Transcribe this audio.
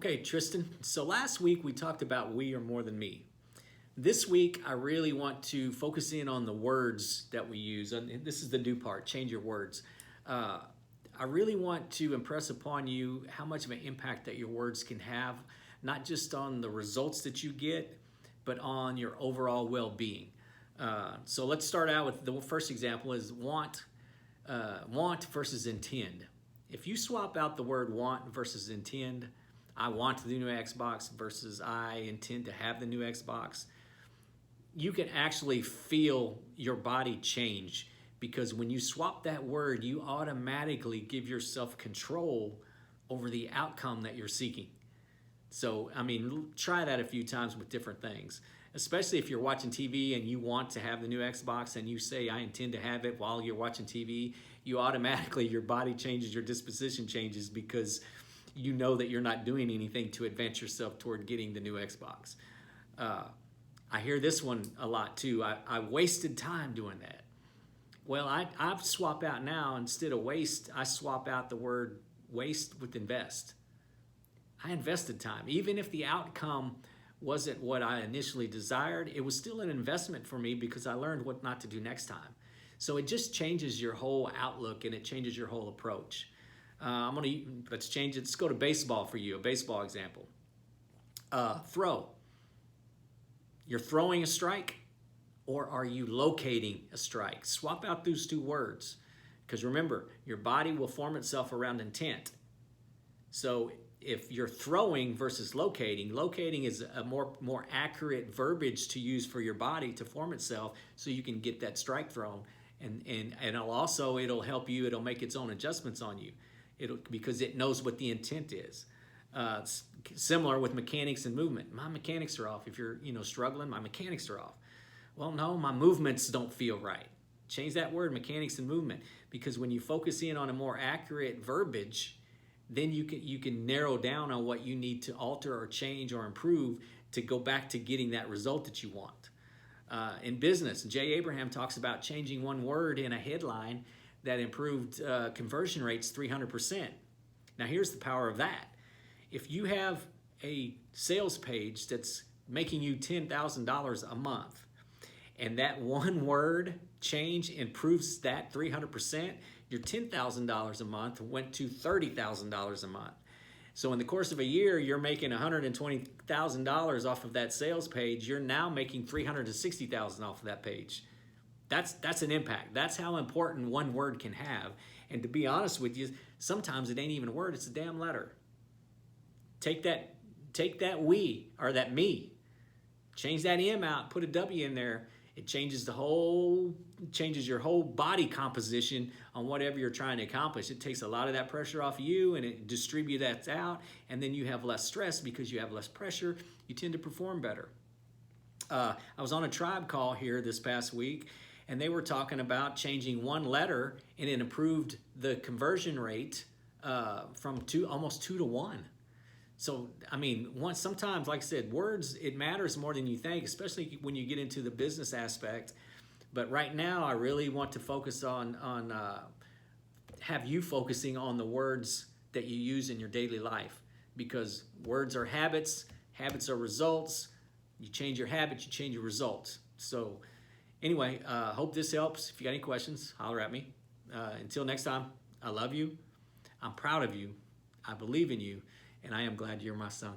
Okay, Tristan. So last week we talked about we are more than me. This week I really want to focus in on the words that we use. And this is the do part, change your words. Uh, I really want to impress upon you how much of an impact that your words can have, not just on the results that you get, but on your overall well-being. So let's start out with the first example is want versus intend. If you swap out the word want versus intend, I want the new Xbox versus I intend to have the new Xbox, you can actually feel your body change because when you swap that word, you automatically give yourself control over the outcome that you're seeking. So, I mean, try that a few times with different things, especially if you're watching TV and you want to have the new Xbox and you say, I intend to have it while you're watching TV, you automatically, your body changes, your disposition changes because you know that you're not doing anything to advance yourself toward getting the new Xbox. I hear this one a lot too. I wasted time doing that. Well, I've swap out now, instead of waste, I swap out the word waste with invest. I invested time. Even if the outcome wasn't what I initially desired, it was still an investment for me because I learned what not to do next time. So it just changes your whole outlook and it changes your whole approach. Let's change it. Let's go to baseball for you, a baseball example. Throw. You're throwing a strike or are you locating a strike? Swap out those two words because remember, your body will form itself around intent. So if you're throwing versus locating is a more accurate verbiage to use for your body to form itself so you can get that strike thrown. And it'll help you, it'll make its own adjustments on you. Because it knows what the intent is. It's similar with mechanics and movement. My mechanics are off. If you're struggling, my mechanics are off. Well, no, my movements don't feel right. Change that word, mechanics and movement, because when you focus in on a more accurate verbiage, then you can narrow down on what you need to alter or change or improve to go back to getting that result that you want. In business, Jay Abraham talks about changing one word in a headline that improved conversion rates 300%. Now here's the power of that. If you have a sales page that's making you $10,000 a month and that one word change improves that 300%, your $10,000 a month went to $30,000 a month. So in the course of a year, you're making $120,000 off of that sales page. You're now making $360,000 off of that page. That's an impact. That's how important one word can have. And to be honest with you, sometimes it ain't even a word, it's a damn letter. Take that we or that me. Change that M out, put a W in there. It changes your whole body composition on whatever you're trying to accomplish. It takes a lot of that pressure off of you and it distributes that out, and then you have less stress because you have less pressure. You tend to perform better. I was on a tribe call here this past week, and they were talking about changing one letter, and it improved the conversion rate from almost 2 to 1. So, I mean, sometimes, like I said, words, it matters more than you think, especially when you get into the business aspect. But right now, I really want to focus on have you focusing on the words that you use in your daily life, because words are habits, habits are results. You change your habits, you change your results. So anyway, hope this helps. If you got any questions, holler at me. Until next time, I love you. I'm proud of you. I believe in you. And I am glad you're my son.